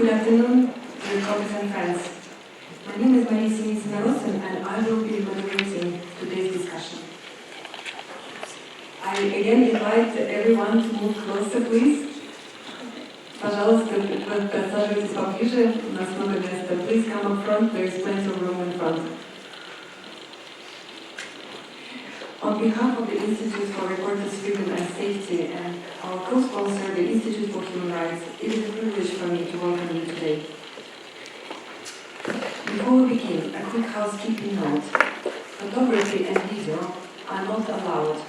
Good afternoon, dear colleagues and friends. My name is Maria Sinisinaros and I will be moderating today's discussion. I again invite everyone to move closer, please. Пожалуйста, подсаживайтесь поближе, у нас много места. Please come up front, there is plenty of room in front. On behalf of the Institute for Reporters' Freedom and Safety and our co-sponsor, the Institute for Human Rights, it is a privilege for me to welcome you today. Before we begin, a quick housekeeping note. Photography and video are not allowed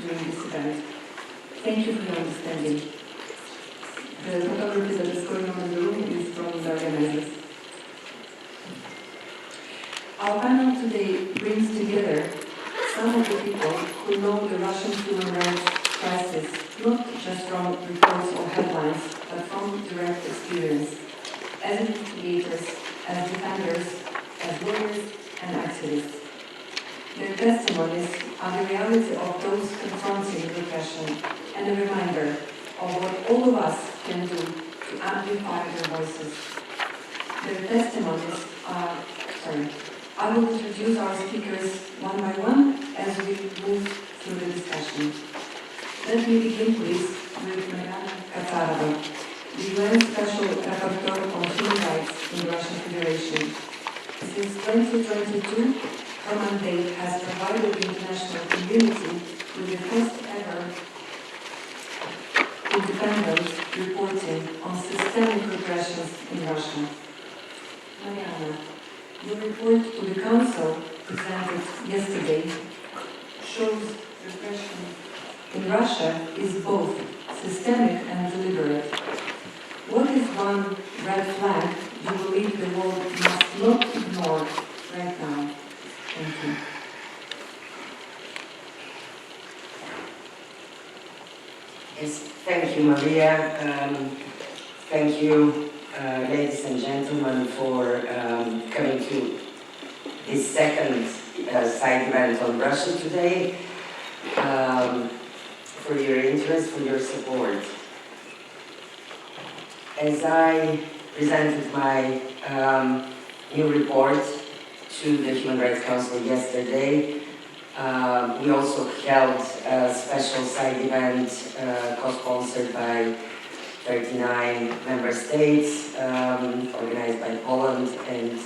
during this event. Thank you for your understanding. The photography that is going on in the room is from the organizers. Our panel today brings together some of the people who know the Russian human rights crisis, not just from reports or headlines, but from direct experience, as investigators, as defenders, as lawyers and activists. Their testimonies are the reality of those confronting repression and a reminder of what all of us can do to amplify their voices. Their testimonies are, I will introduce our speakers one by one as we move through the discussion. Let me begin, please, with Mariana Katsarova, the UN Special Rapporteur on Human Rights in the Russian Federation. Since 2022, her mandate has provided the international community with the first ever independent reporting on systemic repressions in Russia. Mariana, your report to the Council presented yesterday shows repression in Russia is both systemic and deliberate. What is one red flag you believe the world must not ignore right now? Thank you. Yes, thank you, Maria. Thank you, ladies and gentlemen, for coming to this second side event on Russia today, for your interest, for your support. As I presented my new report to the Human Rights Council yesterday, we also held a special side event co-sponsored by 39 member states, organized by Poland and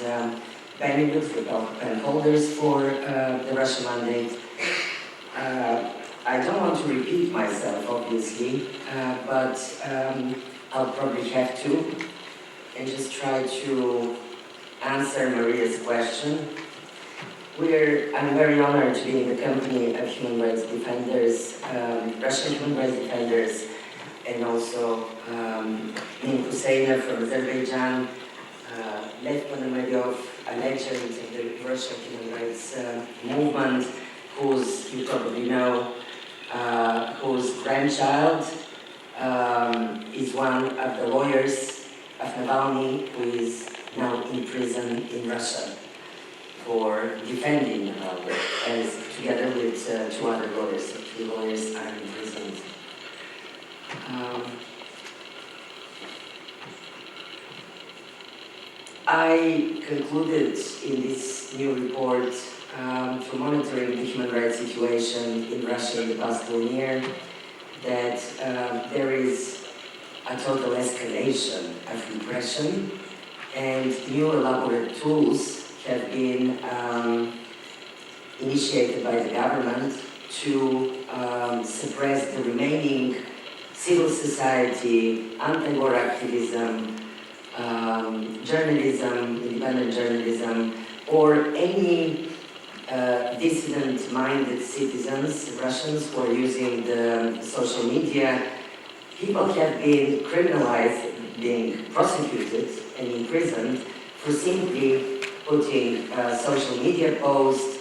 Benelux, the pen holders for the Russian mandate. I don't want to repeat myself, obviously, but I'll probably have to, and just try to answer Maria's question. I'm very honored to be in the company of human rights defenders, Russian human rights defenders, and also Nin Huseynov from Azerbaijan, Lev Ponomaryov, a legend in the Russian human rights movement, whose, you probably know, whose grandchild is one of the lawyers of Navalny, who is now in prison in Russia for defending Navalny, as together with two other lawyers. So 3 lawyers are imprisoned. I concluded in this new report through monitoring the human rights situation in Russia in the past 1 year that there is a total escalation of repression, and new elaborate tools have been initiated by the government to suppress the remaining civil society, anti-war activism, journalism, independent journalism, or any dissident-minded citizens, Russians who are using the social media. People have been criminalized, being prosecuted and imprisoned for simply putting a social media post,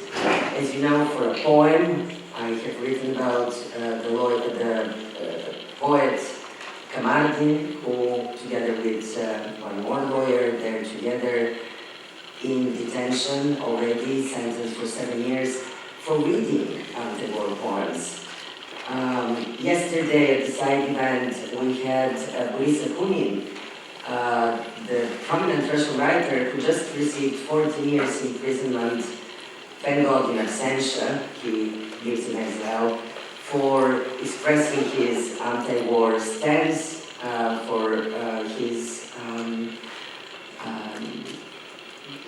as you know, for a poem. I have written about the poet Kamardin, who, together with one more lawyer, they're together in detention already, sentenced for 7 years for reading anti-war poems. Yesterday at the side event, we had Boris Akunin, the prominent Russian writer who just received 14 years imprisonment, thank God in absentia, he lives in exile, for expressing his anti-war stance, for his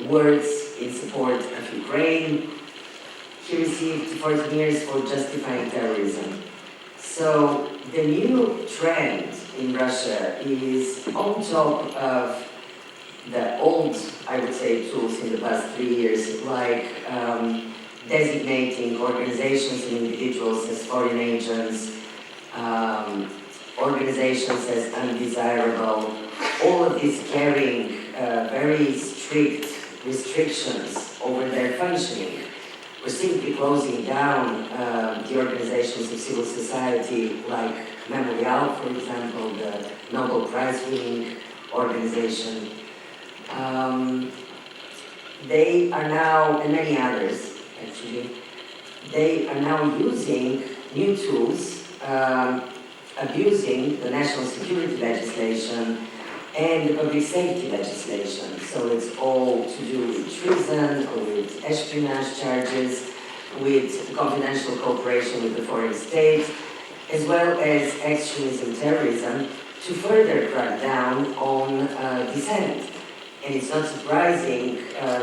words in support of Ukraine. He received 14 years for justifying terrorism. So the new trend in Russia is on top of the old, I would say, tools in the past 3 years, like designating organizations and individuals as foreign agents, organizations as undesirable, all of this carrying very strict restrictions over their functioning. We're simply closing down the organizations of civil society like Memorial, for example, the Nobel Prize-winning organization. They are now, and many others actually, they are now using new tools, abusing the national security legislation and the public safety legislation. So it's all to do with treason, or with espionage charges, with confidential cooperation with the foreign state, as well as extremism, terrorism, to further crack down on dissent. And it's not surprising,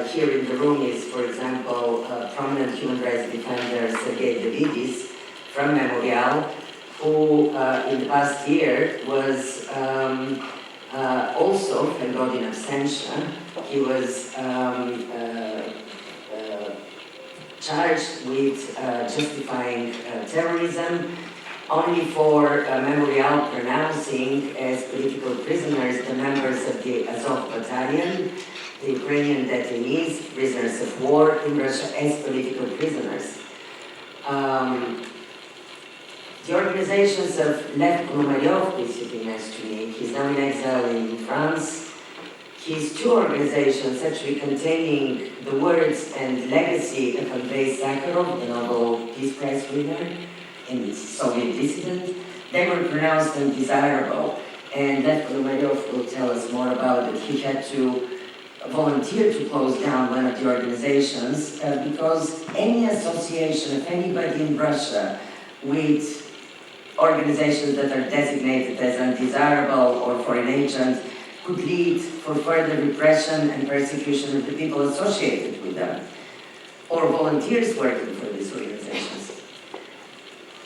here in the room is, for example, prominent human rights defender Sergei Davidis from Memorial, who in the past year was also, thank God in absentia, he was charged with justifying terrorism, only for Memorial pronouncing as political prisoners the members of the Azov battalion, the Ukrainian detainees, prisoners of war in Russia, as political prisoners. The organizations of Lev Ponomaryov, who is sitting next to me, he's now in exile in France. His two organizations actually containing the words and legacy of Andrei Sakharov, the Nobel Peace Prize winner and Soviet dissident, they were pronounced undesirable. And Lev Ponomaryov will tell us more about it. He had to volunteer to close down one of the organizations because any association of anybody in Russia with organizations that are designated as undesirable or foreign agents could lead for further repression and persecution of the people associated with them, or volunteers working for these organizations.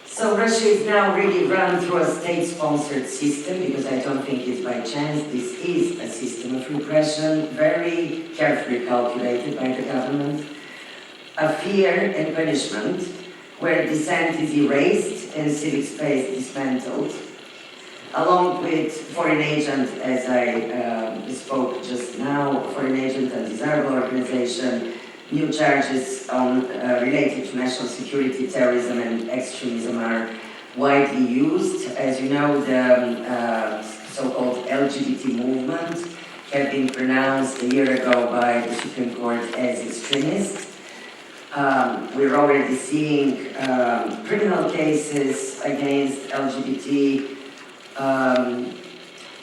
So Russia is now really run through a state-sponsored system, because I don't think it's by chance. This is a system of repression, very carefully calculated by the government, of fear and punishment, where dissent is erased and civic space dismantled, along with foreign agent, as I spoke just now, foreign agent and undesirable organization. New charges related to national security, terrorism and extremism are widely used. As you know, the so-called LGBT movement had been pronounced a year ago by the Supreme Court as extremist. We're already seeing criminal cases against LGBT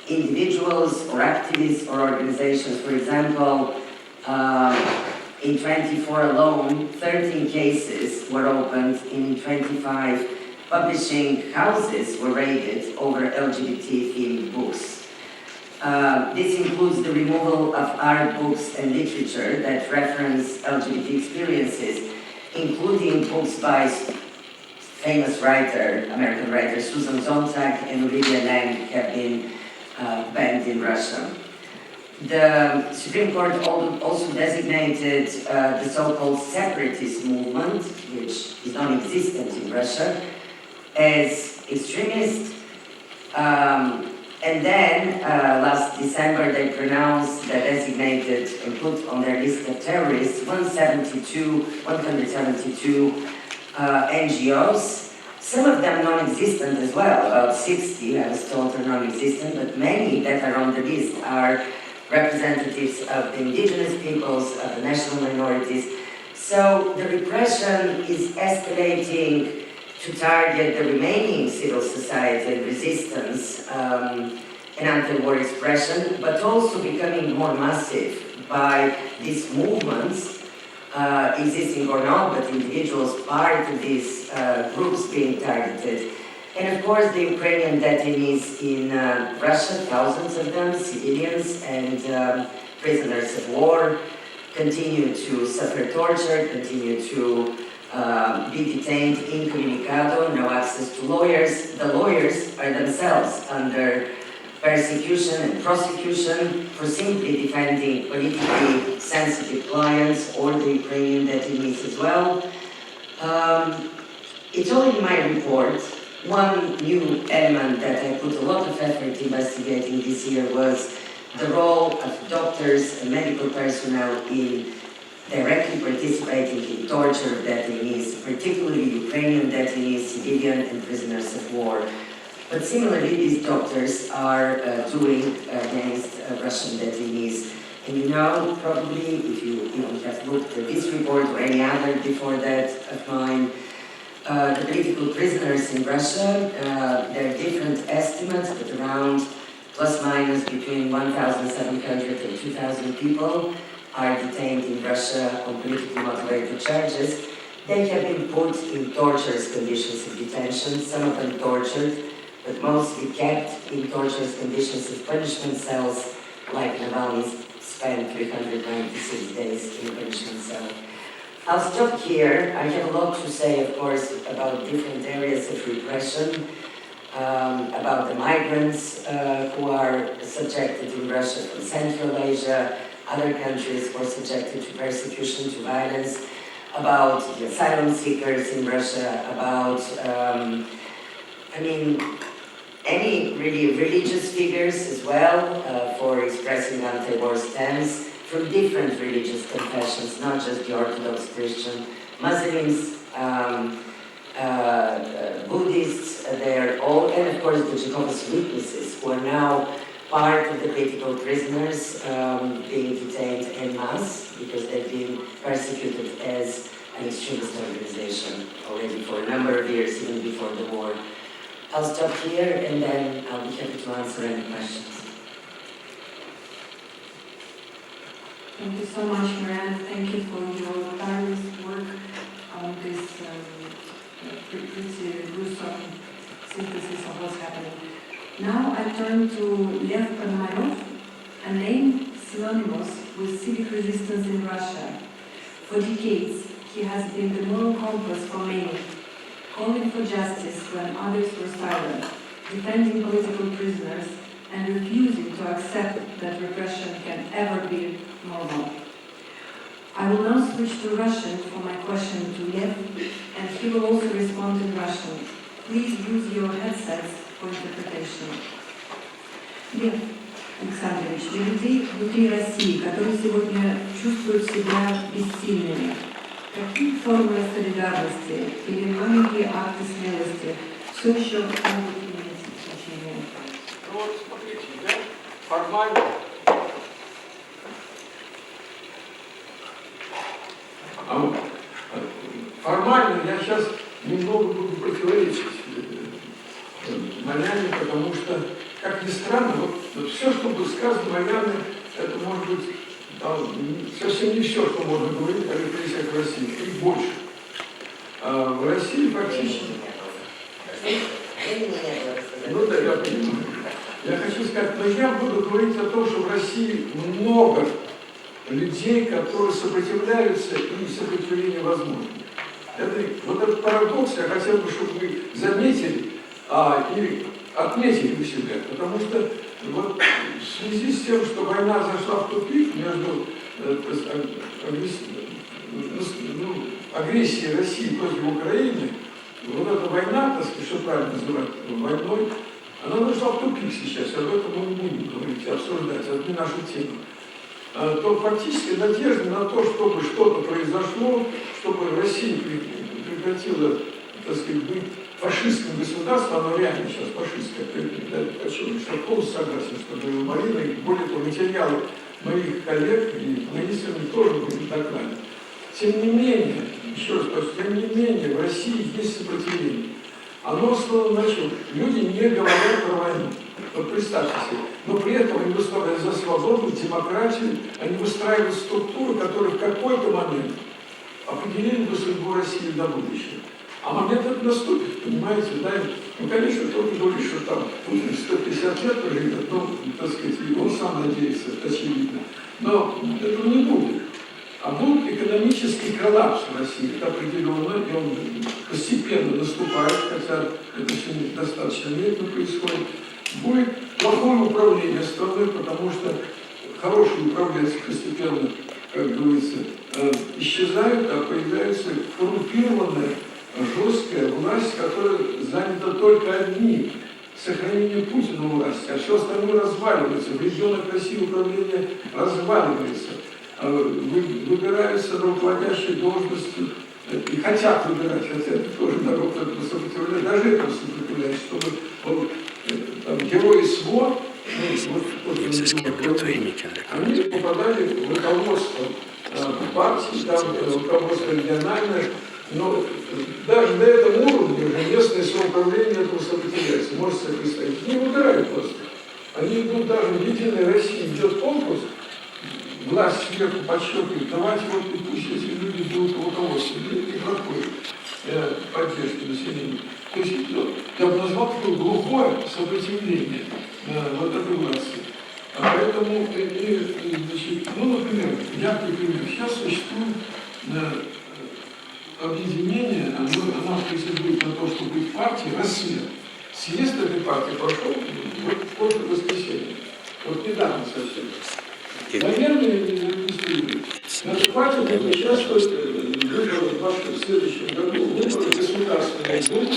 individuals or activists or organizations. For example, in 24 alone, 13 cases were opened. In 25 publishing houses were raided over LGBT-themed books. This includes the removal of art books and literature that reference LGBT experiences, including books by famous writer, American writer Susan Sontag and Olivia Lang have been banned in Russia. The Supreme Court also designated the so-called separatist movement, which is non-existent in Russia, as extremist. And then, last December, they pronounced the designated and put on their list of terrorists 172 NGOs, some of them non-existent as well, about 60, I was told, are non-existent, but many that are on the list are representatives of the indigenous peoples, of the national minorities. So the repression is escalating to target the remaining civil society and resistance, and anti-war expression, but also becoming more massive by these movements, existing or not, but individuals part of these groups being targeted. And of course, the Ukrainian detainees in Russia, thousands of them, civilians and prisoners of war, continue to suffer torture, continue to be detained incommunicado, no access to lawyers. The lawyers are themselves under persecution and prosecution for simply defending politically sensitive clients or the Ukrainian detainees as well. It's all in my report. One new element that I put a lot of effort investigating this year was the role of doctors and medical personnel in directly participating in torture of detainees, particularly Ukrainian detainees, civilian and prisoners of war. But similarly, these doctors are doing against Russian detainees. And you know, probably, if you have looked at this report or any other before that of mine, the political prisoners in Russia, there are different estimates, but around plus minus between 1,700 and 2,000 people are detained in Russia on politically motivated charges. They have been put in torturous conditions of detention, some of them tortured, but mostly kept in torturous conditions of punishment cells, like Navalny spent 396 days in a punishment cell. I'll stop here. I have a lot to say, of course, about different areas of repression, about the migrants who are subjected in Russia from Central Asia, other countries who are subjected to persecution, to violence, about the asylum seekers in Russia, about, any really religious figures as well for expressing anti-war stance from different religious confessions, not just the Orthodox Christian, Muslims, Buddhists, they're all, and of course the Jehovah's Witnesses, who are now part of the political prisoners being detained en masse because they've been persecuted as an extremist organization already for a number of years, even before the war. I'll stop here and then I'll be happy to answer any questions. Thank you so much, Marianne. Thank you for your tireless work on this pretty gruesome synthesis of what's happening. Now I turn to Lev Ponomarев, a name synonymous with civic resistance in Russia. For decades, he has been the moral compass for many, calling for justice when others were silent, defending political prisoners, and refusing to accept that repression can ever be normal. I will now switch to Russian for my question to Lev, and he will also respond in Russian. Please use your headsets for interpretation. Лев Александрович, для людей внутри России, которые сегодня чувствуют себя бессильными, какие формы солидарности или маленькие акты смелости все еще могут иметь значение? Ну вот смотрите, я формально я сейчас немного буду противоречить Марьяне, потому что, как ни странно, вот все, что было сказано Марьяне, это может быть совсем не все, что можно говорить о репрессиях в России, и больше. В России фактически... Ну да, я понимаю. Я хочу сказать, но я буду говорить о том, что в России много людей, которые сопротивляются, и сопротивление возможно. Вот этот парадокс я хотел бы, чтобы вы заметили и отметили у себя, потому что вот в связи с тем, что война зашла в тупик между агрессией России против Украины, вот эта война, так сказать, что правильно называть войной, она зашла в тупик сейчас, об этом мы не будем говорить, обсуждать, это не наша тема. То фактически надежда на то, чтобы что-то произошло, чтобы Россия прекратила, так сказать, быть фашистским государством, оно реально сейчас фашистское, почему? Что полностью согласен, что говорила Марина, и более того, материалы моих коллег и министров тоже были в докладе. Тем не менее, еще раз скажу, тем не менее, в России есть сопротивление. Оно основано на чем? Люди не говорят про войну. Вот представьте себе. Но при этом они выступают за свободу, демократию, они выстраивают структуры, которые в какой-то момент определили бы судьбу России на будущее. А момент этот наступит, понимаете, да? Ну, конечно, кто-то говорит, что там Путин 150 лет проживет, ну, так сказать, и он сам надеется, это очевидно. Но этого не будет. А будет экономический коллапс в России, это определенно, и он постепенно наступает, хотя это еще достаточно медленно происходит. Будет плохое управление страной, потому что хорошие управленцы постепенно, как говорится, исчезают, а появляется коррумпированная, жесткая власть, которая занята только одним – сохранением Путина у власти, а все остальное разваливается. В регионах России управление разваливается. Выбираются руководящие должности, и хотят выбирать, хотя это тоже народ сопротивляет, даже это сопротивляет, чтобы вот, там, герои СВО, они попадали в руководство партии, там, руководство региональное, но даже до этого уровня уже местное самоуправление этому сопротивляется. Можете себе представить, не выбирают просто. Они идут даже в Единой России, идет конкурс, власть сверху подчеркивает, давайте вот и пусть эти люди будут в руководстве, и проходит поддержки населения. То есть я бы назвал такое глухое сопротивление вот этой власти. Поэтому, значит, ну, например, яркий пример. Сейчас существует объединение, оно претендует на то, чтобы быть партией «Рассвет». Съезд этой партии прошел вот в прошлое воскресенье. Вот недавно совсем. Наверное, не зарегистрировали. Наша партия будет участвовать в следующем году в выборах Государственной Думы.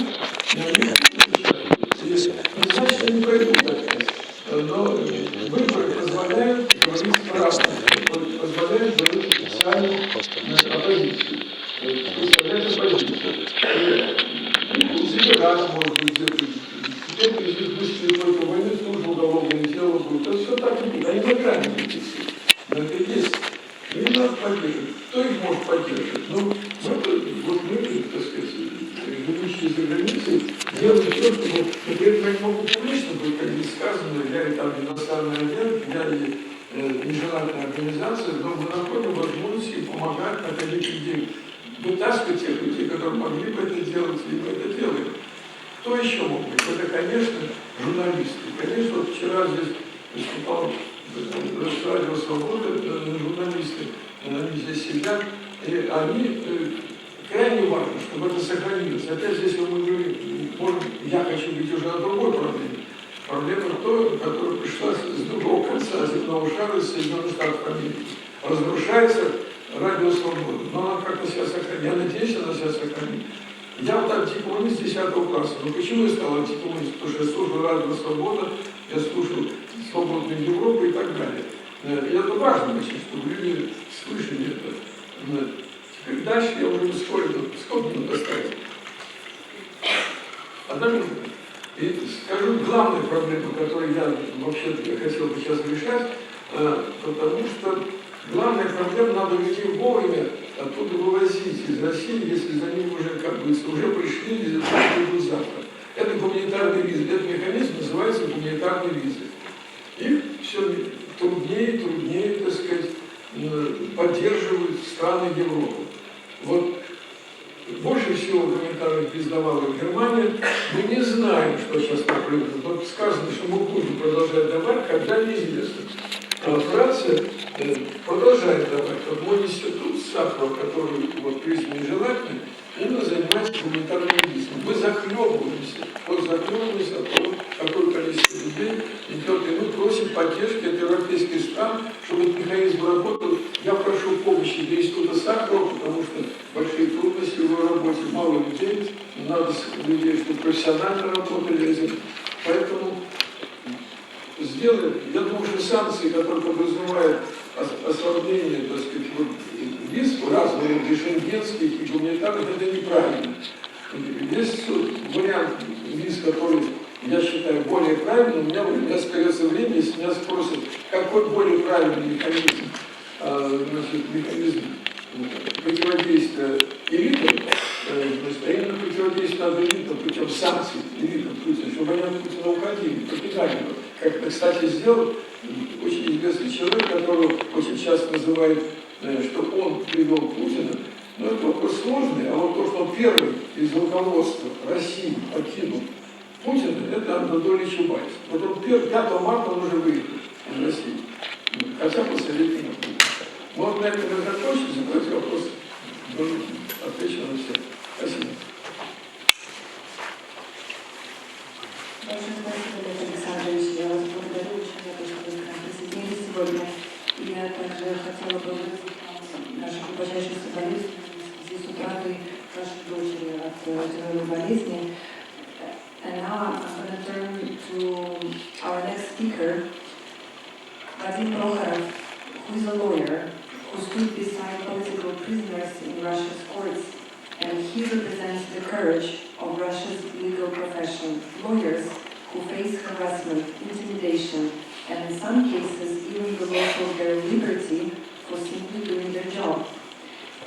Не значит, что не пройдут опять. Но выборы позволяют говорить правду, позволяют говорить официальную оппозицию. Представлять оппозицию. Избирать, может быть, где-то. Кто-то из них вышли только войны, службу уголовное дело будет. Это все так и будет. Они на грани будут все. Но это есть. И надо поддерживать. Кто их может поддерживать? Ну, вот мы, так сказать, живущие за границей, делаем все, чтобы, например, я не могу публично быть, как здесь сказано, я и там иностранный агент, я и нежелательная организация, но мы находим возможности помогать находить людей, вытаскивать тех людей, которые могли бы это делать, и мы это делаем. Кто еще мог быть? Это, конечно, журналисты. Конечно, вот вчера здесь выступал радио «Свобода», журналисты, они здесь сидят, и они крайне важно, чтобы это сохранилось. Опять здесь мы говорим, может, я хочу говорить уже о другой проблеме. Проблема той, которая пришла с другого конца земного шара, из Соединенных Штатов Америки. Разрушается радио «Свобода». Но она как-то себя сохранит. Я надеюсь, она себя сохранит. Я вот антикоммунист 10 класса. Но почему я стал антикоммунистом? Потому что я слушал радио «Свобода», я слушал «Свободную Европу» и так далее. И это важно, очень, чтобы люди слышали это. Теперь дальше я уже сколько минут оставил? Одна минута. И скажу главную проблему, которую я вообще хотел бы сейчас решать, потому что главная проблема, надо людей вовремя оттуда вывозить из России, если за ним уже, как бы, уже пришли, или придут завтра. Это гуманитарный виза. Этот механизм называется гуманитарной визой. И все труднее и труднее, так сказать, поддерживают страны Европы. Вот больше всего гуманитарных виз давала Германия. Мы не знаем, что сейчас так произойдет. Вот сказано, что мы будем продолжать давать, когда неизвестно. А Франция продолжает давать. Вот мой институт Сахаров, который вот признан нежелательным, именно занимается гуманитарным визом. Мы захлебываемся от того, какое количество людей идет, и мы просим поддержки от европейских стран, чтобы этот механизм работал. Я прошу помощи для института Сахарова, потому что большие трудности в его работе, мало людей, надо людей, чтобы профессионально работали этим. Поэтому сделаем, я думаю, что санкции, которые подразумевают ослабление, так сказать, вот, виз разных, и шенгенских, и гуманитарных, это неправильно. Есть вариант виз, который, я считаю, более правильный. У меня остается время, если меня спросят, какой более правильный механизм, механизм противодействия элитам, а именно противодействие надо элитам путем санкций, элитам Путина, чтобы они от Путина уходили, покидали его. как, кстати, сделал очень известный человек, которого очень часто называют, что он привел Путина. Но это вопрос сложный, а вот то, что он первый из руководства России покинул Путина, это Анатолий Чубайс. Вот он 5 марта он уже выехал из России, хотя после летнего Путина. Вот на этом я закончу, задайте вопрос, отвечу на все. Спасибо. Большое спасибо, Олег Александрович. Я вас благодарю очень за то, что вы к нам присоединились сегодня. И я также хотела бы выразить наши глубочайшие соболезнования в связи с утратой вашей дочери от тяжелой болезни. And now I'm going to turn to our next speaker, Vadim Prokhorov, who is a lawyer who stood beside political prisoners in Russia's courts, and he represents the courage of Russia's legal profession, lawyers who face harassment, intimidation, and in some cases even the loss of their liberty for simply doing their job.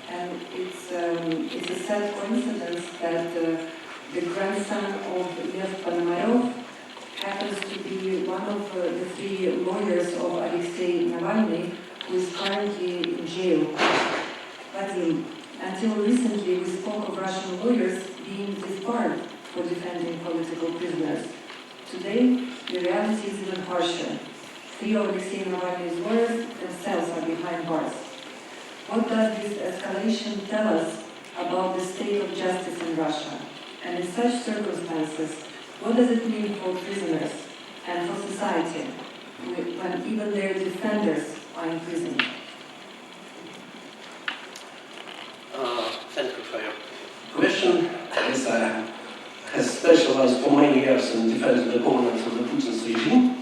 And it's a sad coincidence that the grandson of Lev Ponomarev happens to be one of the 3 lawyers of Alexei Navalny, who is currently in jail. Vadim, until recently we spoke of Russian lawyers being disbarred for defending political prisoners. Today, the reality is even harsher. 3 of Alexei Navalny's lawyers themselves are behind bars. What does this escalation tell us about the state of justice in Russia? And in such circumstances, what does it mean for prisoners and for society when even their defenders are in prison? Thank you for your question. As I have specialized for many years in defending the opponents of the Putin's regime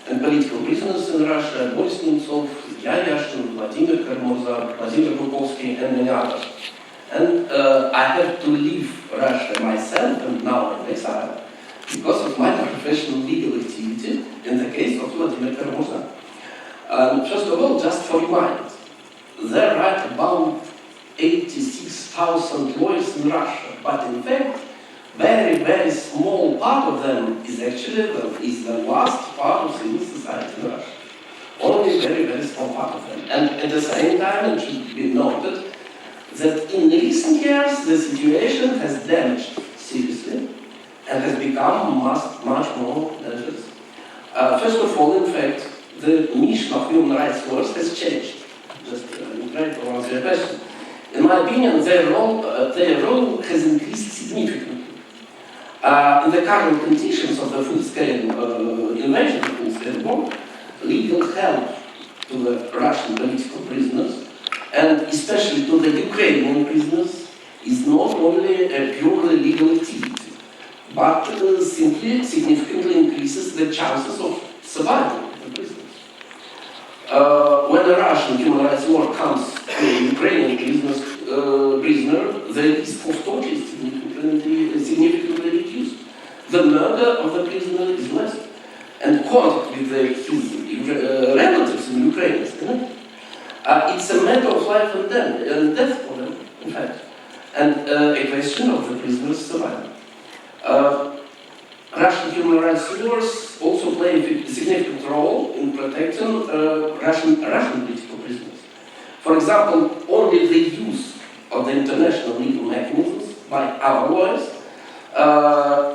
and political prisoners in Russia, Boris Nemtsov, Ilya Yashin, Vladimir Karmurza, Vladimir Bukovsky, and many others. And I had to leave Russia myself, and now in exile, because of my professional legal activity in the case of Vladimir Karmurza. First of all, just for remind, there are about 86,000 lawyers in Russia, but in fact, very, very small part of them is actually the last part of civil society in Russia. Only very, very small part of them. And at the same time, it should be noted that in recent years, the situation has damaged seriously and has become much more dangerous. First of all, in fact, the mission of human rights lawyers has changed. Just trying to answer your question. In my opinion, their role has increased significantly. In the current conditions of the full-scale invasion, the full-scale war, legal help to the Russian political prisoners, and especially to the Ukrainian prisoners, is not only a purely legal activity, but simply significantly increases the chances of survival of the prisoners. When a Russian human rights law comes to a Ukrainian prisoner, the risk of torture is significantly reduced. The murder of the prisoner is less, and contact with his relatives in Ukraine is limited. It's a matter of life and death for them, in fact, and a question of the prisoner's survival. Russian human rights lawyers also play a significant role in protecting Russian political prisoners. For example, only the use of the international legal mechanisms by our lawyers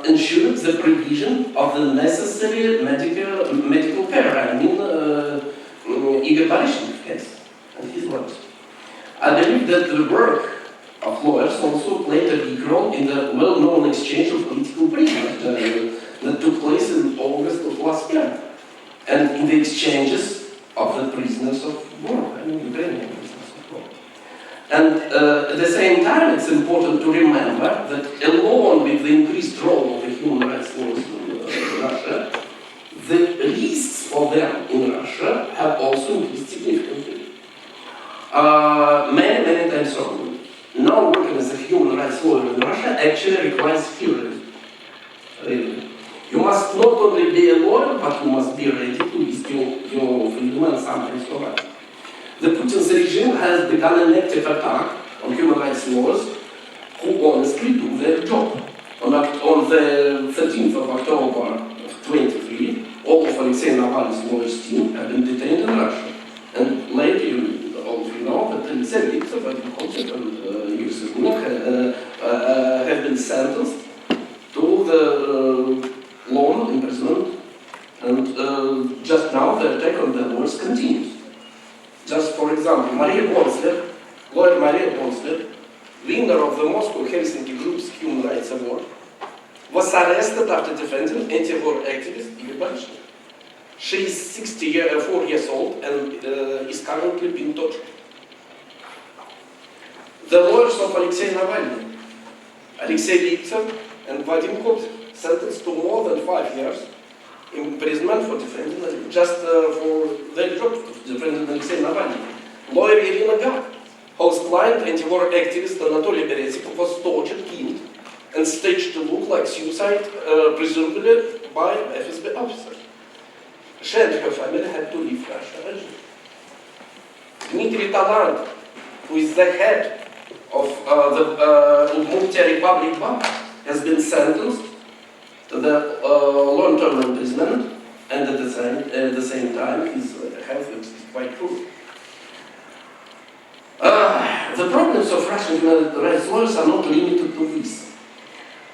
ensures the provision of the necessary medical care. I mean, Igor Barishnik's case and his works. I believe that the work of lawyers also played a big role in the well-known exchange of political prisoners that took place in August of last year, and in the exchanges of the prisoners of war, I mean Ukrainian prisoners of war. And at the same time, it's important to remember that along with the increased role of the human rights laws in Russia, the risks for them in Russia have also increased significantly. Many times over. Now working as a human rights lawyer in Russia actually requires heroism. Really. You must not only be a lawyer, but you must be ready to risk your freedom and sometimes your life. The Putin's regime has begun an active attack on human rights lawyers who honestly do their job. On the 13th of October of 23, all of Alexei Navalny's lawyers team have been detained in Russia. And later, all of you know that Alexei Victor, Vadim Kontsev, and Yuri Sekunek have been sentenced to the long imprisonment, and just now the attack on the lawyers continues. Just for example, lawyer Maria Bonsler, winner of the Moscow Helsinki Group's Human Rights Award, was arrested after defending anti-war activist Igor Barishnik. She is 64 years old and is currently being tortured. The lawyers of Alexei Navalny, Alexei Victor and Vadim Kontsev, sentenced to more than 5 years imprisonment for defending, just for their job to defend Alexei Navalny. Lawyer Irina Gag, whose client, anti-war activist Anatoly Berezikov, was tortured, killed, and staged to look like suicide, presumably by FSB officers. She and her family had to leave Russia urgently. Dmitry Talant, who is the head of the Udmurtia Republic Bank, has been sentenced to the long-term imprisonment, and at the same time his health is quite poor. The problems of Russian human rights lawyers are not limited to this.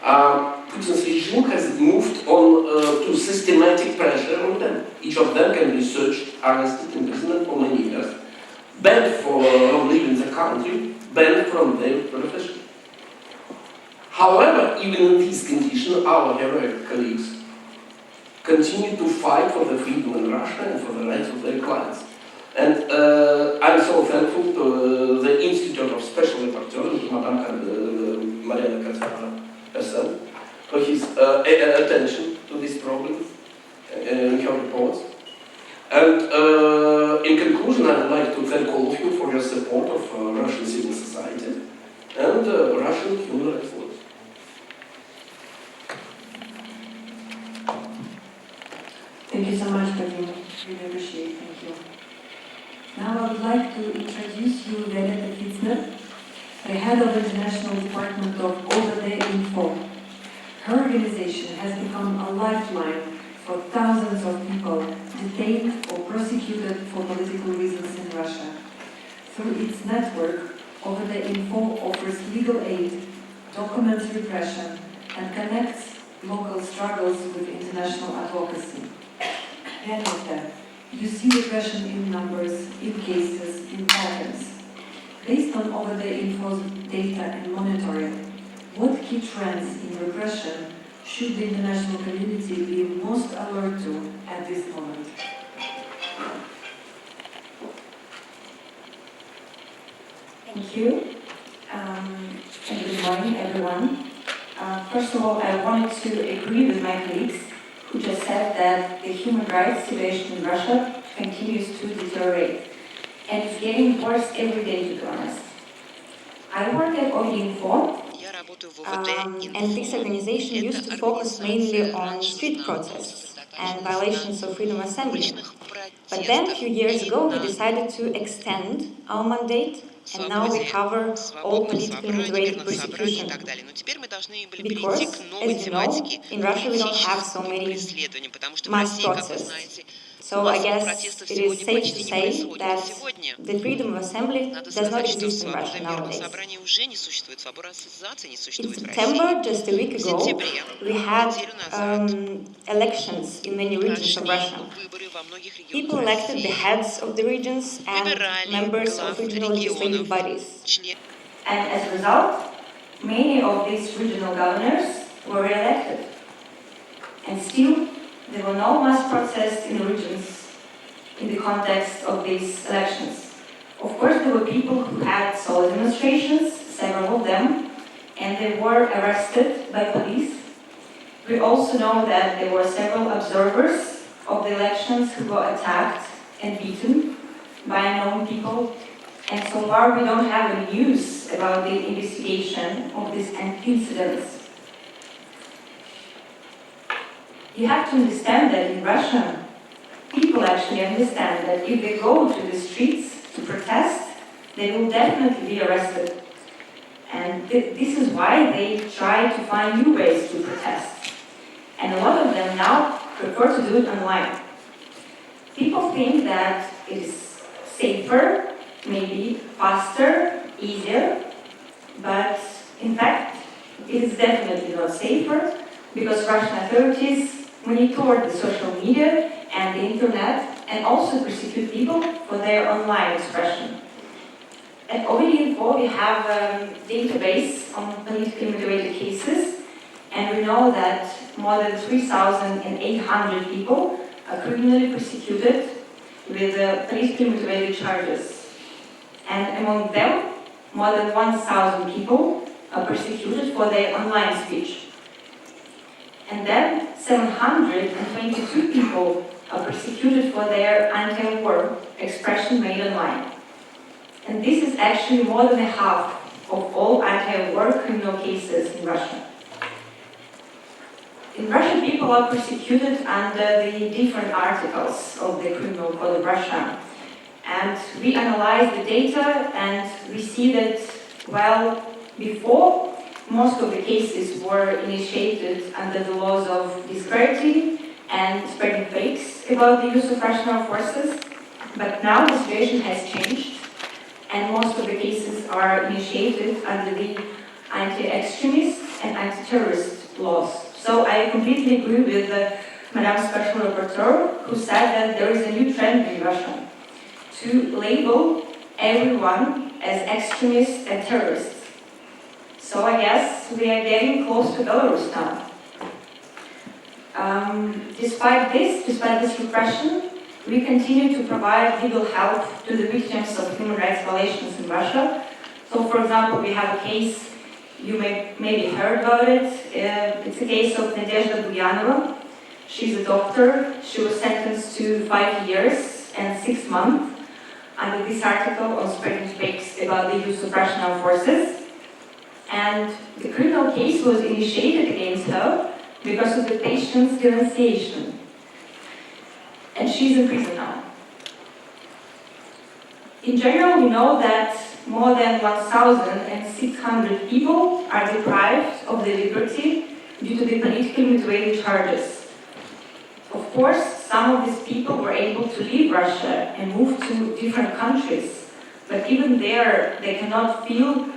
Putin's regime has moved on to systematic pressure on them. Each of them can be searched, arrested, imprisoned for many years, banned from leaving the country, banned from their profession. However, even in these conditions, our heroic colleagues continue to fight for the freedom in Russia and for the rights of their clients. And I'm so thankful to the Institute of Special Rapporteur, Madame Mariana Katsarova herself, for his attention to these problems in her reports. And in conclusion, I would like to thank all of you for your support of Russian civil society and Russian human rights laws. Thank you so much, Vadim. Really appreciate it. Thank you. Now I would like to introduce you Violeta Fitzner, the head of the International Department of OVD Info. Her organization has become a lifeline for thousands of people detained or prosecuted for political reasons in Russia. Through its network, OVD Info offers legal aid, documents repression, and connects local struggles with international advocacy. Violeta, you see repression in numbers, in cases, in patterns. Based on OVD Info's data and monitoring, what key trends in repression should the international community be most alert to at this moment? Thank you. And good morning, everyone. First of all, I wanted to agree with my colleagues who just said that the human rights situation in Russia continues to deteriorate. And it's getting worse every day, to be honest. I work at OVD-Info, and this organization used to focus mainly on street protests and violations of freedom of assembly. But then, a few years ago, we decided to extend our mandate, and now we cover all politically motivated persecution. Because, as you know, in Russia we don't have so many mass protests. So I guess it is safe to say that the freedom of assembly does not exist in Russia nowadays. In September, just a week ago, we had elections in many regions of Russia. People elected the heads of the regions and members of regional legislative bodies. And as a result, many of these regional governors were re-elected. And still, there were no mass protests in the regions in the context of these elections. Of course, there were people who had solo demonstrations, several of them, and they were arrested by police. We also know that there were several observers of the elections who were attacked and beaten by unknown people. And so far, we don't have any news about the investigation of these incidents. You have to understand that in Russia, people actually understand that if they go to the streets to protest, they will definitely be arrested. And this is why they try to find new ways to protest. And a lot of them now prefer to do it online. People think that it is safer, maybe faster, easier, but in fact, it is definitely not safer because Russian authorities monitor the social media and the internet and also persecute people for their online expression. At OVD-Info, we have a database on politically motivated cases, and we know that more than 3,800 people are criminally persecuted with politically motivated charges. And among them, more than 1,000 people are persecuted for their online speech. And then 722 people are persecuted for their anti-war expression made online. And this is actually more than half of all anti-war criminal cases in Russia. In Russia, people are persecuted under the different articles of the Criminal Code of Russia. And we analyze the data and we see that, well, before, most of the cases were initiated under the laws of disparity and spreading fakes about the use of Russian armed forces. But now the situation has changed, and most of the cases are initiated under the anti-extremist and anti-terrorist laws. So I completely agree with Madame Special Rapporteur, who said that there is a new trend in Russia to label everyone as extremists and terrorists. So I guess we are getting close to Belarus now. Despite this repression, we continue to provide legal help to the victims of human rights violations in Russia. So, for example, we have a case, you may maybe heard about it. It's a case of Nadezhda Buyanova. She's a doctor. She was sentenced to 5 years and 6 months under this article on spreading fakes about the use of Russian armed forces. And the criminal case was initiated against her because of the patient's denunciation. And she's in prison now. In general, we know that more than 1,600 people are deprived of their liberty due to the politically motivated charges. Of course, some of these people were able to leave Russia and move to different countries, but even there, they cannot feel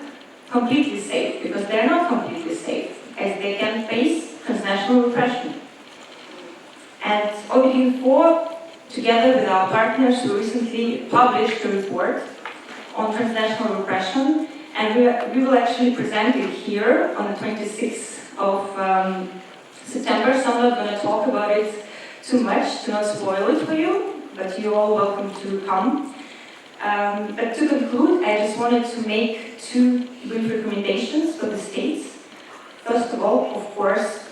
completely safe, because they're not completely safe, as they can face transnational repression. And OVD-Info, together with our partners, we recently published a report on transnational repression, and we will actually present it here on the 26th of September, so I'm not going to talk about it too much to not spoil it for you, but you're all welcome to come. But to conclude, I just wanted to make 2 brief recommendations for the states. First of all, of course,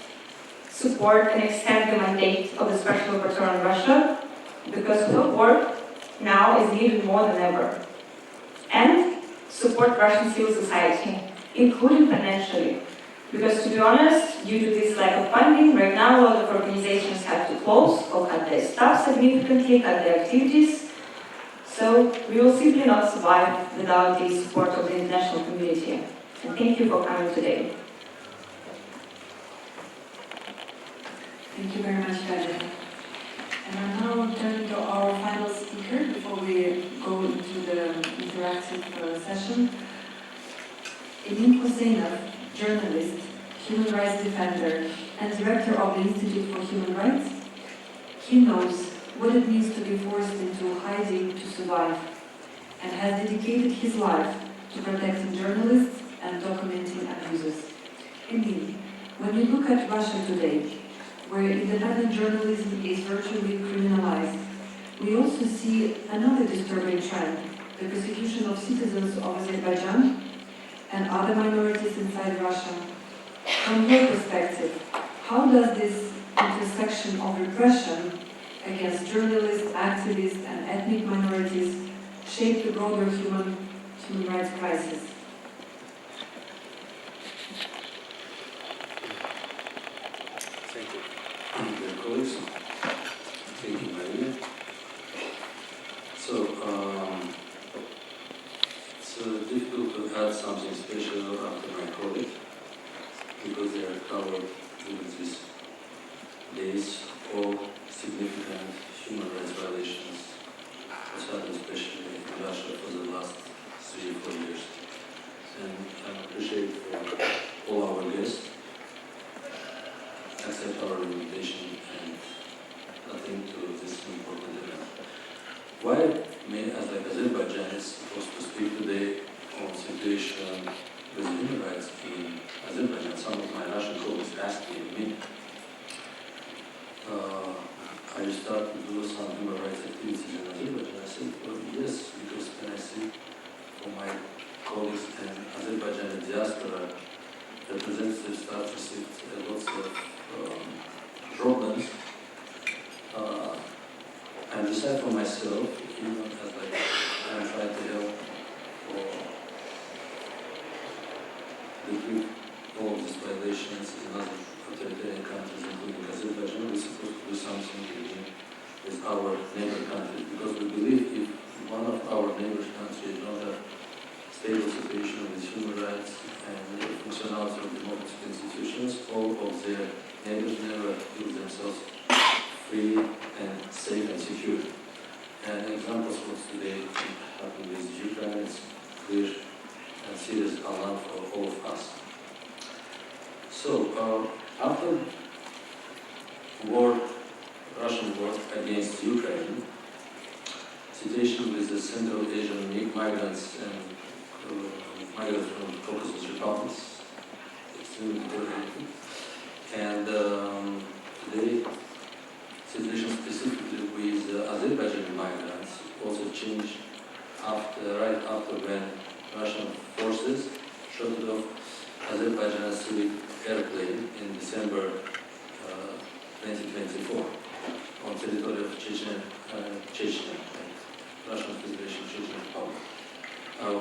support and extend the mandate of the Special Rapporteur on Russia, because her work now is needed more than ever. And support Russian civil society, including financially. Because to be honest, due to this lack of funding, right now a lot of organizations have to close or cut their staff significantly, cut their activities. So we will simply not survive without the support of the international community. And thank you for coming today. Thank you very much, Kaja. And I'm now turning to our final speaker before we go into the interactive session. Emin Huseinov, journalist, human rights defender, and director of the Institute for Human Rights. He knows what it means to be forced into hiding to survive, and has dedicated his life to protecting journalists and documenting abuses. Indeed, when you look at Russia today, where independent journalism is virtually criminalized, we also see another disturbing trend, the persecution of citizens of Azerbaijan and other minorities inside Russia. From your perspective, how does this intersection of repression against journalists, activists, and ethnic minorities shape the broader human rights crisis? Thank you, dear colleagues. Thank you, Maria. So, it's difficult to add something special after my colleague, because they are covered during these days all significant human rights violations, what's happened especially in Russia for the last 3 or 4 years. And I appreciate all our guests accept our invitation and attend to this important event. Why me, as like Azerbaijan, is supposed to speak today on situation with human rights in Azerbaijan? Some of my Russian colleagues asked me, are you start to do some human rights activities in Azerbaijan? I said, well, yes, because when I see from my colleagues and Azerbaijani diaspora representatives start to receive lots of problems, I decide for myself, even as like I'm trying to help for retrieve all of these violations in other authoritarian countries, including Azerbaijan, we're supposed to do something with our neighbor countries, because we believe if one of our neighbor countries don't have stable situation with human rights and the functionality of democratic institutions, all of their neighbors never feel themselves free and safe and secure. And examples of what today happened with Ukraine is clear and serious alarm for all of us. So, after Russian war against Ukraine, situation with the Central Asian migrants and migrants from Caucasus republics extremely deteriorated. And today, situation specifically with Azerbaijani migrants also changed right after when Russian forces shot off Azerbaijan civil airplane in December 2024 on territory of Chechnya, Russian Federation Chechnya Republic.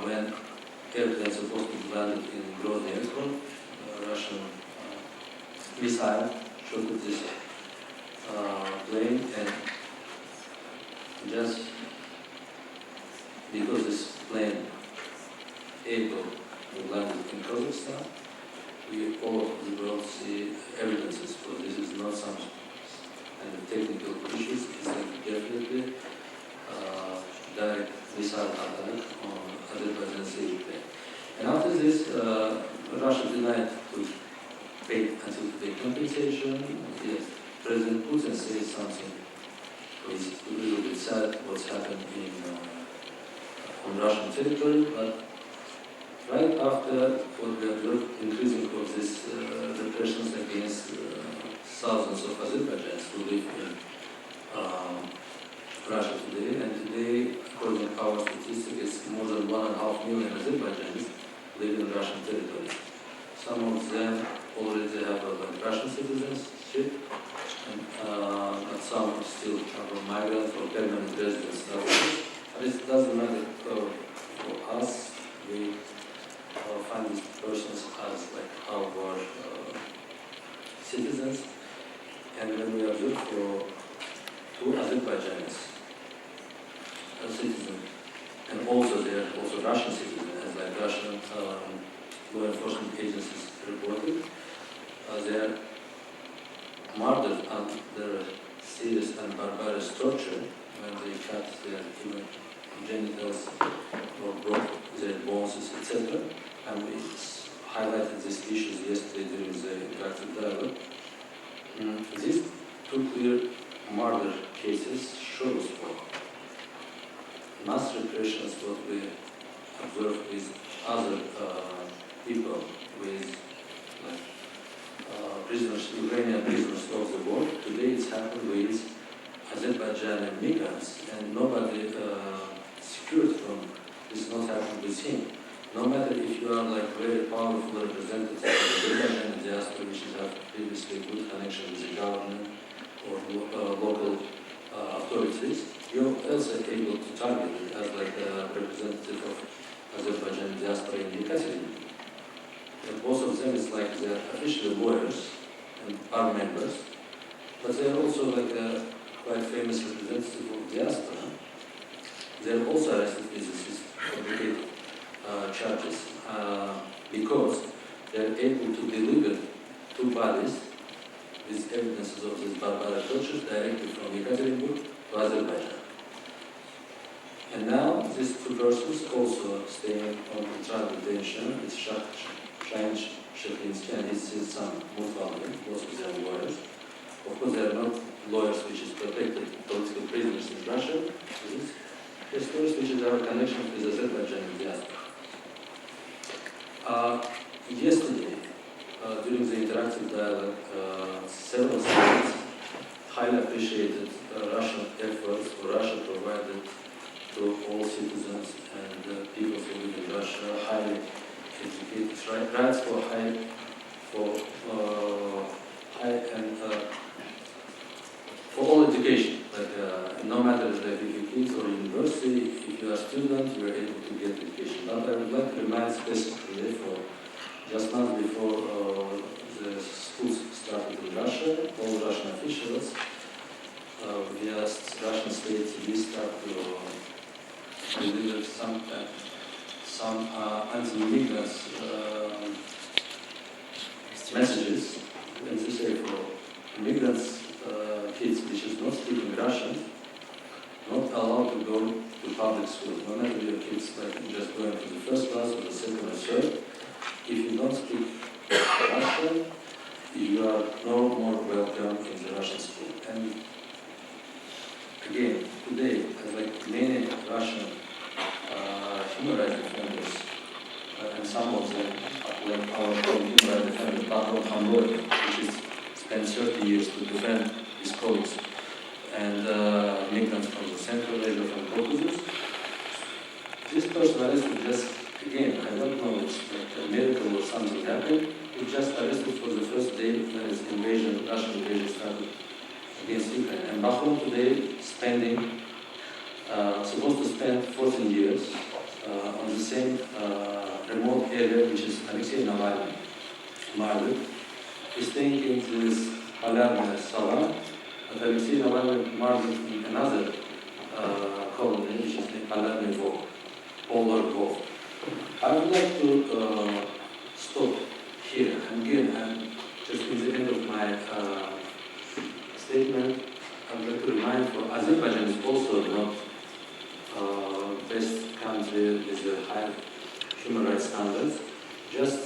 When airplane supposed to be landed in Grozny Airport, Russian missile shot at this plane, and just because this plane able to land in Kazakhstan, we all of the world see evidences for this is not some kind of technical issues, it's like definitely direct missile attack on Azerbaijan civil plane. And after this, Russia denied to pay until to pay compensation. Yes, President Putin says something which is a little bit sad what's happened on Russian territory, but right after what we observed increasing of these repressions against thousands of Azerbaijanis who live in Russia today, and today, according to our statistics, it's more than 1.5 million Azerbaijanis live in Russian territory. Some of them already have Russian citizenship, and, but some still have migrant or permanent resident status. But it doesn't matter for us. We find these persons as like our citizens, and when we observe for 2 Azerbaijanis citizens, and also they are also Russian citizens, as like Russian law enforcement agencies reported, they are murdered under serious and barbarous torture when they cut their human genitals or broke their bones, etc. And we highlighted these issues yesterday during the interactive dialogue. These 2 clear murder cases shows for mass repressions what we observe with other people, with prisoners, Ukrainian prisoners of the war. Today it's happened with Azerbaijani migrants, and nobody secured from this not happened with him. No matter if you are like very powerful representative of the Azerbaijani diaspora, which have previously good connection with the government or local authorities, you're also able to target it as like a representative of Azerbaijani diaspora in Yekaterinburg. And most of them is like they're officially lawyers and are members, but they're also like a quite famous representative of diaspora. They're also arrested with these complicated charges because they're able to deliver 2 bodies with evidences of this barbaric torture directly from Yekaterinburg to Azerbaijan. And now these two persons also staying on the trial detention with Shahin Shekhinsky and his son Mutfalli, both of them lawyers. Of course, they are not lawyers which is protected political prisoners in Russia. This is lawyers which is our connection with Azerbaijan and diaspora. Yesterday, during the interactive dialogue, several states highly appreciated Russian efforts for Russia provided to all citizens and people who live in Russia, highly educated, rights for for all education. Like no matter if you kids or university, if you are a student, you are able to get education. But I would like to remind specifically for just months before the schools started in Russia, all Russian officials via Russian state TV start to deliver some anti-immigrant messages, and to say for immigrants, kids which is not speaking Russian, not allowed to go to public schools. No matter your kids like just going to the first class or the second or third, if you don't speak Russian, you are no more welcome in the Russian school. And again, today, like many Russian human rights defenders, and some of them, like our human rights defender, Pablo Hamboy, which is spent 30 years to defend his colleagues and migrants from the Central Asia, from Caucasus. This person arrested just, again, I don't know, it's like a miracle or something happened. He just arrested for the first day when his invasion, Russian invasion started against Ukraine. And Bakhmut today spending, supposed to spend 14 years on the same remote area, which is Alexei Navalny martyred. He's staying in this Palermo Sala, but Alexei Navalny martyred in another colony, which is the Palermo Vov, Polar Vov. I would like to stop here. And again, I'm just in the end of my statement, I would like to remind for Azerbaijan is also not best country with the high human rights standards. Just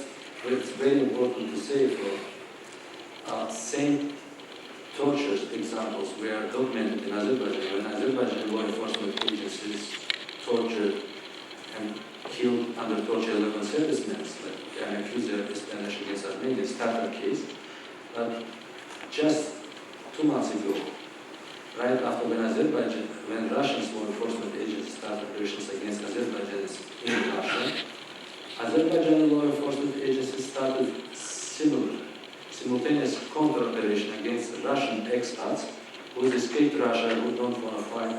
it's very important to say for same torture examples were documented in Azerbaijan when Azerbaijan law enforcement agencies tortured and killed under torture 11 servicemen, like an accuser espionage against Armenia, started case. But just 2 months ago, right after when Russian law enforcement agencies started operations against Azerbaijanis in Russia, Azerbaijan law enforcement agencies started simultaneous counter-operation against Russian expats who escaped Russia, who don't want to fight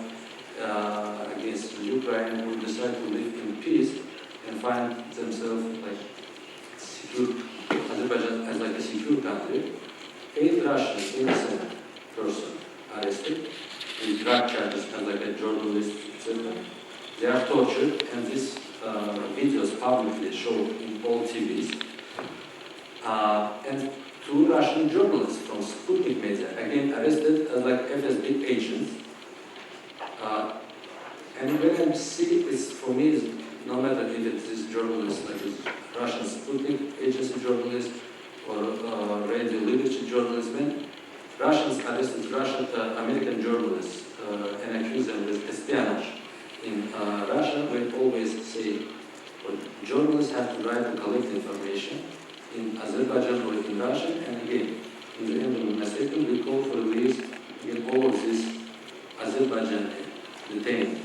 against Ukraine, who decide to live in peace and find themselves like secure, Azerbaijan as like a secure country. 8 Russian innocent persons arrested with drug charges as like a journalist, etc. They are tortured, and these videos publicly shown in all TVs. And 2 Russian journalists from Sputnik Media, again arrested as like FSB agents. And when I see this, for me, no matter if it is journalists like Russian Sputnik agency journalists or radio literature journalists, when Russians arrested American journalists and accused them with espionage in Russia, we always say, well, journalists have the right to collect information in Azerbaijan or in Russia, and again, in the end of my statement, we call for release again all of these Azerbaijan detained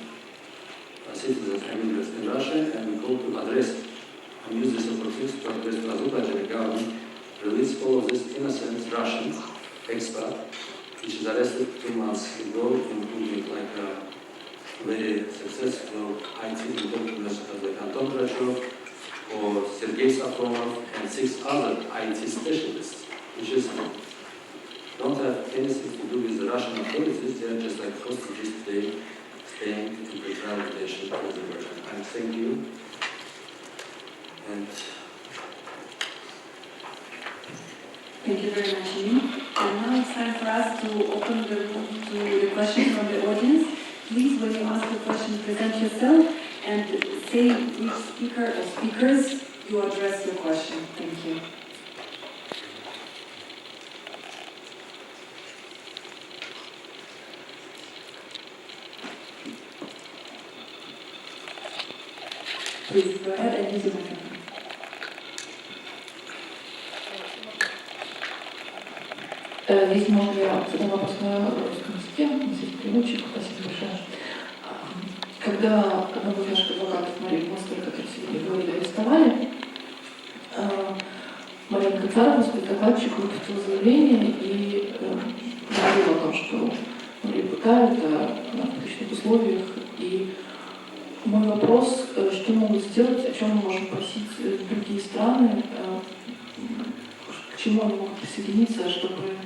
citizens and immigrants in Russia, and we call to address and use this opportunity to address the Azerbaijani government, release all of these innocent Russian expert, which is arrested 2 months ago, including like very successful IT entrepreneurs like Anton Rachov or Sergei Safronov and 6 other IT specialists, which is don't have anything to do with the Russian authorities. They are just like hostages today, staying in pretrial detention in Azerbaijan. And thank you. And Thank you very much, Ian. And now it's time for us to open the room to the questions from the audience. Please, when you ask a question, present yourself and say which speaker or speakers you address your question. Thank you. Please go ahead and use the microphone. Если можно, я задам вопрос на русском языке, здесь переводчик, спасибо большое. Когда одного из наших адвокатов, Марию Москвы, который сегодня говорили, арестовали, Марина Кацарова, спецдокладчик, выпустила заявление и говорила о том, что Марию пытают на пыточных условиях. И мой вопрос, что могут сделать, о чем мы можем просить другие страны, к чему они могут присоединиться, чтобы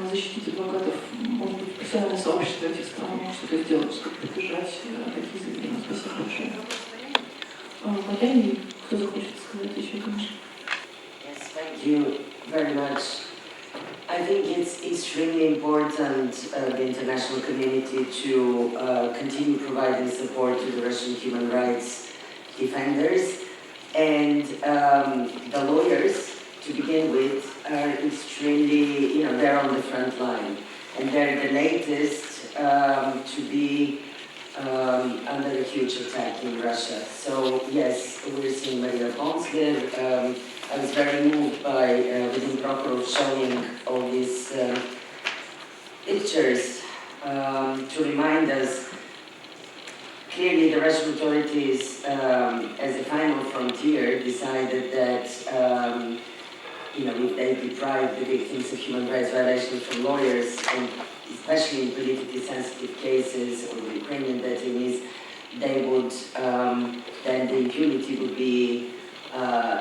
защитить адвокатов, может быть, профессиональное сообщество этих стран может что-то сделать, чтобы поддержать такие заявления. Спасибо большое. Марьяне, кто захочет сказать еще, конечно. Yes, thank you very much. I think it's extremely important, the international community, to continue providing support to the Russian human rights defenders. And the lawyers, to begin with, are extremely, they're on the front line. And they're the latest to be under a huge attack in Russia. So yes, we're seeing Maria Bonsler. I was very moved by Vadim Prokhorov showing all these pictures to remind us. Clearly, the Russian authorities, as a final frontier, decided that if they deprive the victims of human rights violations from lawyers, and especially in politically sensitive cases or the Ukrainian detainees, they would, then the impunity would be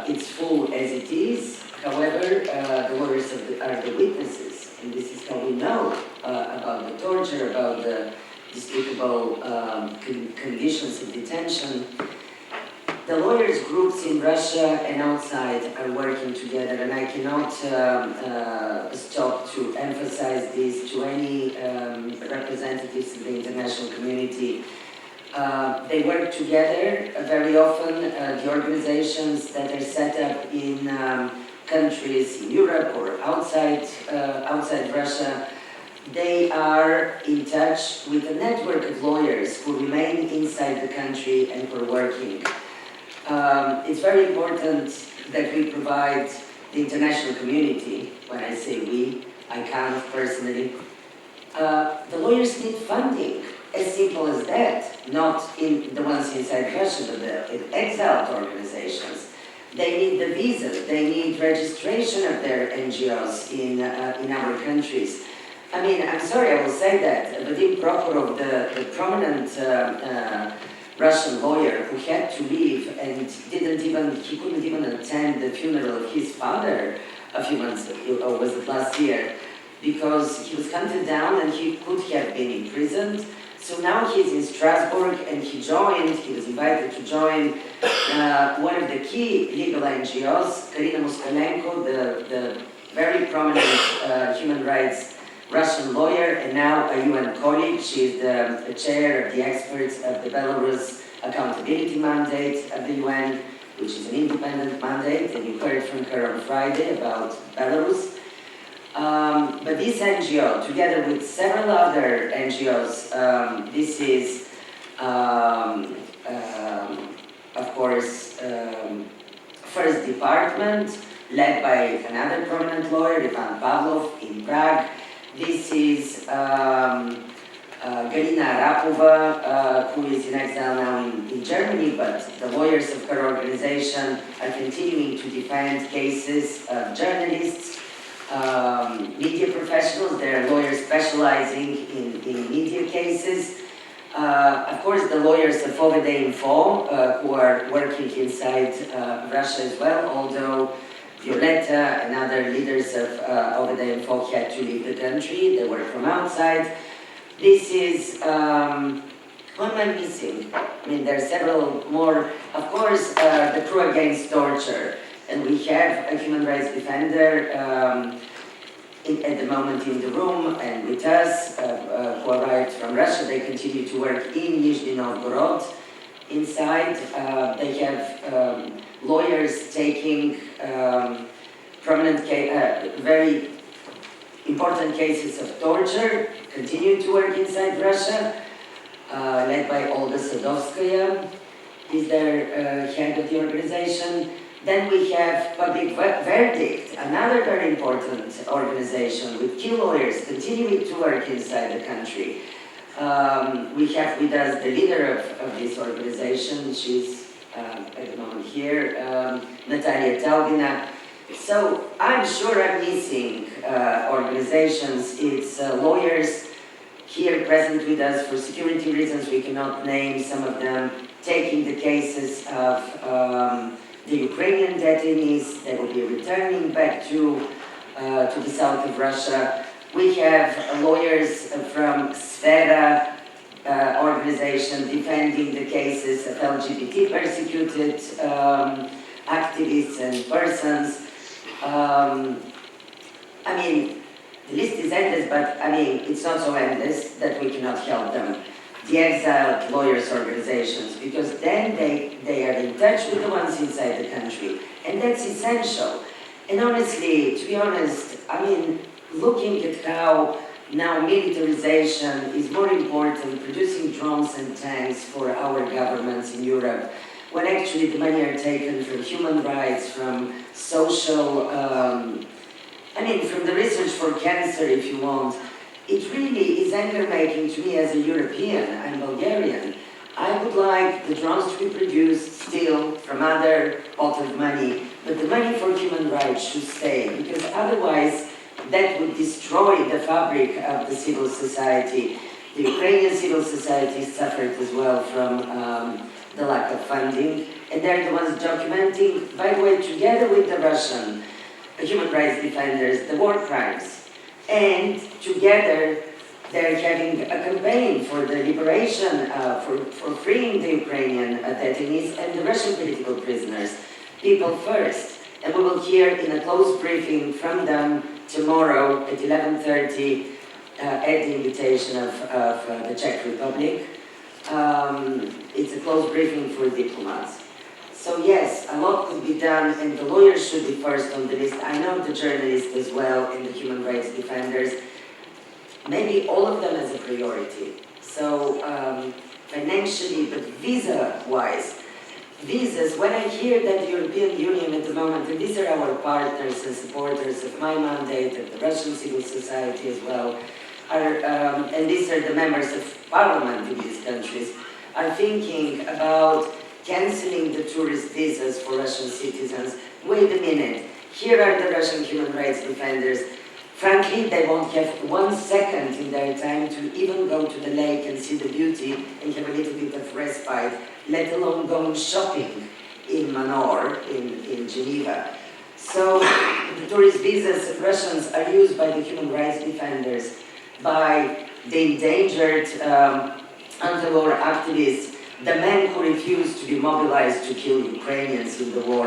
it's full as it is. However, the lawyers are the witnesses, and this is how we know about the torture, about the despicable conditions of detention. The lawyers groups in Russia and outside are working together, and I cannot stop to emphasize this to any representatives of the international community. They work together very often. The organizations that are set up in countries in Europe or outside Russia, they are in touch with a network of lawyers who remain inside the country and who are working. It's very important that we provide the international community. When I say we, I can't personally. The lawyers need funding, as simple as that, not in the ones inside Russia, but the exiled organizations. They need the visas, they need registration of their NGOs in our countries. I mean, I'm sorry, I will say that, Vadim Prokhorov, the prominent Russian lawyer who had to leave and he couldn't even attend the funeral of his father a few months ago, or was it last year, because he was hunted down and he could have been imprisoned. So now he's in Strasbourg and he was invited to join one of the key legal NGOs, Karina Moskalenko, the very prominent human rights Russian lawyer and now a UN colleague. She's the chair of the experts of the Belarus Accountability Mandate of the UN, which is an independent mandate, and you heard from her on Friday about Belarus. But this NGO, together with several other NGOs, this is, of course, First Department, led by another prominent lawyer, Ivan Pavlov, in Prague. This is Galina Arapova, who is in exile now in Germany, but the lawyers of her organization are continuing to defend cases of journalists, media professionals. There are lawyers specializing in media cases. Of course, the lawyers of OVD Info, who are working inside Russia as well, although Violetta and other leaders of OVD Info had to leave the country. They were from outside. This is, who am I missing? I mean, there are several more. Of course, the Crew Against Torture. And we have a human rights defender, at the moment in the room and with us who arrived from Russia. They continue to work in Nizhny Novgorod. Inside, they have lawyers taking prominent, very important cases of torture, continue to work inside Russia, led by Olga Sadovskaya, is their head of the organization. Then we have Public Verdict, another very important organization with key lawyers continuing to work inside the country. We have with us the leader of this organization. She's at the moment here, Natalia Talbina. So I'm sure I'm missing organizations. It's lawyers here present with us for security reasons. We cannot name some of them, taking the cases of the Ukrainian detainees. They will be returning back to the south of Russia. We have lawyers from Sfera organization defending the cases of LGBT persecuted activists and persons. I mean, the list is endless, but I mean, it's not so endless that we cannot help them. The exiled lawyers organizations, because then they are in touch with the ones inside the country, and that's essential. And honestly, to be honest, I mean, looking at how now militarization is more important, producing drones and tanks for our governments in Europe, when actually the money are taken from human rights, from social, I mean, from the research for cancer, if you want. It really is anger-making to me as a European. I'm Bulgarian. I would like the drones to be produced still from other pot of money, but the money for human rights should stay, because otherwise that would destroy the fabric of the civil society. The Ukrainian civil society suffered as well from the lack of funding, and they're the ones documenting, by the way, together with the Russian human rights defenders, the war crimes. And together, they're having a campaign for the liberation, for freeing the Ukrainian detainees and the Russian political prisoners. People first. And we will hear in a close briefing from them tomorrow at 11:30 at the invitation of the Czech Republic. It's a close briefing for diplomats. So yes, a lot could be done, and the lawyers should be first on the list. I know the journalists as well, and the human rights defenders. Maybe all of them as a priority. So financially, but visa-wise, visas, when I hear that the European Union at the moment, and these are our partners and supporters of my mandate, of the Russian civil society as well, and these are the members of parliament in these countries, are thinking about cancelling the tourist visas for Russian citizens. Wait a minute, here are the Russian human rights defenders. Frankly, they won't have 1 second in their time to even go to the lake and see the beauty and have a little bit of respite, let alone going shopping in Manor, in Geneva. So the tourist visas of Russians are used by the human rights defenders, by the endangered anti-war activists, the men who refuse to be mobilized to kill Ukrainians in the war.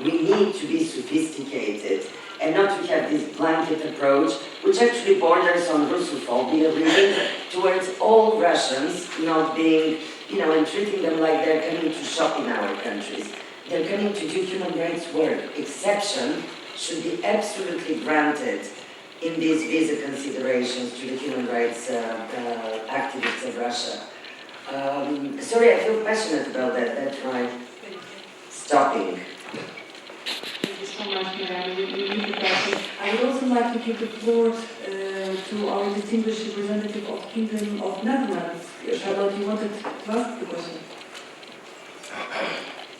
We need to be sophisticated and not to have this blanket approach, which actually borders on Russophobia, really, towards all Russians not being, and treating them like they're coming to shop in our countries. They're coming to do human rights work. Exception should be absolutely granted in these visa considerations to the human rights activists of Russia. Sorry, I feel passionate about that, that's why stopping. Thank you so much, Miranda. We need the question. I would also like to give the floor to our distinguished representative of Kingdom of Netherlands. Charlotte, you wanted to ask the question?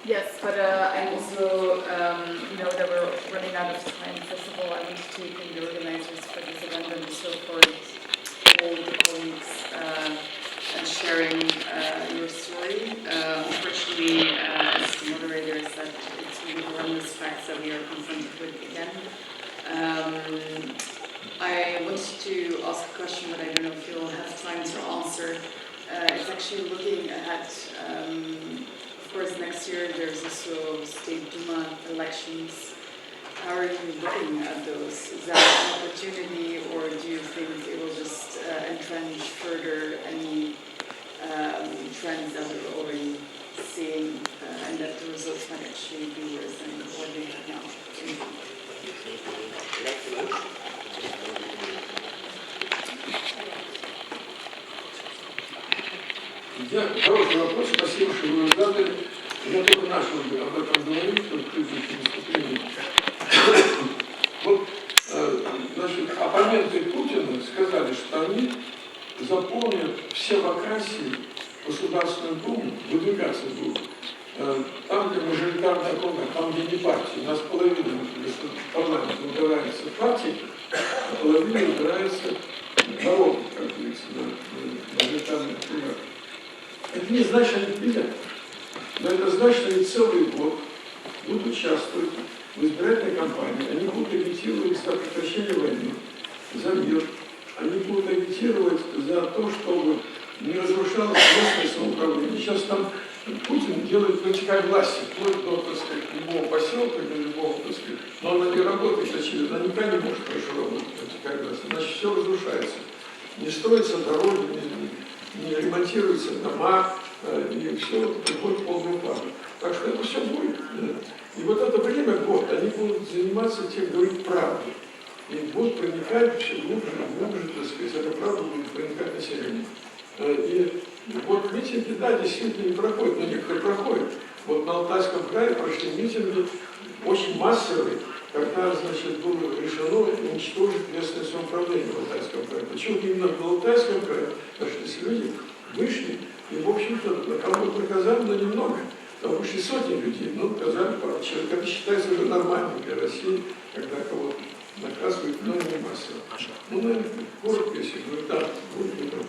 Yes, but I'm also, that we're running out of time. First of all, I want to thank the organizers for this event and also for all the colleagues and sharing your story. Unfortunately, as the moderator said, it's really horrendous facts that we are confronted with again. I wanted to ask a question, but I don't know if you'll have time to answer. It's actually looking ahead. Of course, next year there's also State Duma elections. how are you looking at those? Is that an opportunity, or do you think it will just entrench further any trends that we're already seeing, and that the results might actually be worse than what they have now? Хороший вопрос, спасибо, что вы его задали. Я только начал об этом говорить, что в предыдущем выступлении. Вот, значит, оппоненты Путина сказали, что они заполнят все вакансии в Государственную Думу, выдвигаться будут. Там, где мажоритарная округа, там, где не партии. У нас половина парламента выбирается партии, а половина выбирается народом, как говорится, на мажоритарных округах. Это не значит, что они победят. Но это значит, что они целый год будут участвовать в избирательной кампании. Они будут агитировать за прекращение войны, за мир. Они будут агитировать за то, чтобы не разрушалось местное самоуправление. Сейчас там Путин делает вертикаль власти, вплоть до, так сказать, любого поселка или любого, так сказать. Но она не работает, очевидно. Она никогда не может хорошо работать, вертикаль власти. Значит, все разрушается. Не строятся дороги, не ремонтируются дома, и все приходит в полный упадок. Так что это все будет. И вот это время, год, они будут заниматься тем, говорить правду. И будут проникать все глубже, так сказать, эта правда будет проникать в население. И вот митинги, да, действительно не проходят, но некоторые проходят. Вот на Алтайском крае прошли митинги очень массовые, когда, значит, было решено уничтожить местное самоуправление в Алтайском крае. Почему именно в Алтайском крае? Потому что если люди вышли, и, в общем-то, на кого-то наказали, но немного. Там вышли сотни людей, но наказали пару человек. Это считается уже нормальным для России, когда кого-то наказывают, но не массово. Ну, наверное, коротко, если говорить, да, будет не громко.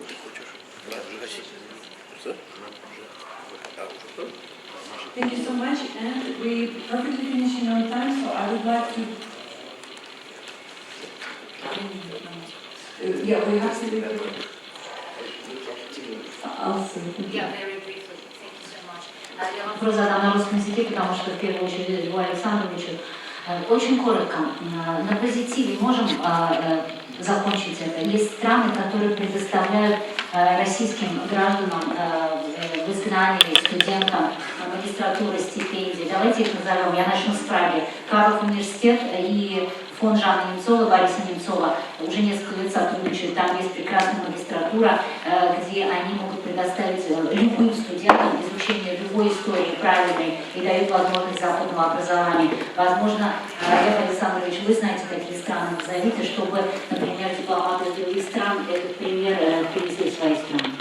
Thank you so much, and we perfectly finishing on time, so I would like to. Yeah, we have to do it. Yeah, very briefly. Thank you so much. Я вопрос задам на русском языке, потому что в первую очередь Льву Александровичу. Очень коротко. На позитиве можем закончить это. Есть страны, которые предоставляют российским гражданам в изгнании, студентам магистратуры, стипендии. Давайте их назовем. Я начну с Праги. Карлов университет и фонд Жанны Немцова, Бориса Немцова уже несколько лет сотрудничают. Там есть прекрасная магистратура, где они могут предоставить любым студентам изучение любой истории правильной и дают возможность западного образования. Возможно, Лев Александрович, вы знаете такие страны, назовите, чтобы, например, дипломаты из других стран этот пример привезли в свои страны.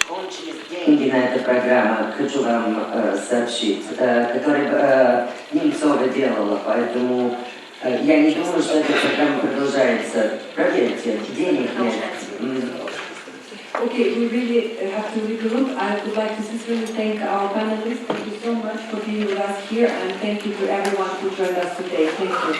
Кончились деньги на эту программу, хочу вам сообщить, которые Немцова делала, поэтому я не думаю, что эта программа продолжается. Проверьте, денег нет. Okay, we really have to regroup. I would like to sincerely thank our panelists. Thank you so much for being with us here, and thank you to everyone who joined us today. Thank you.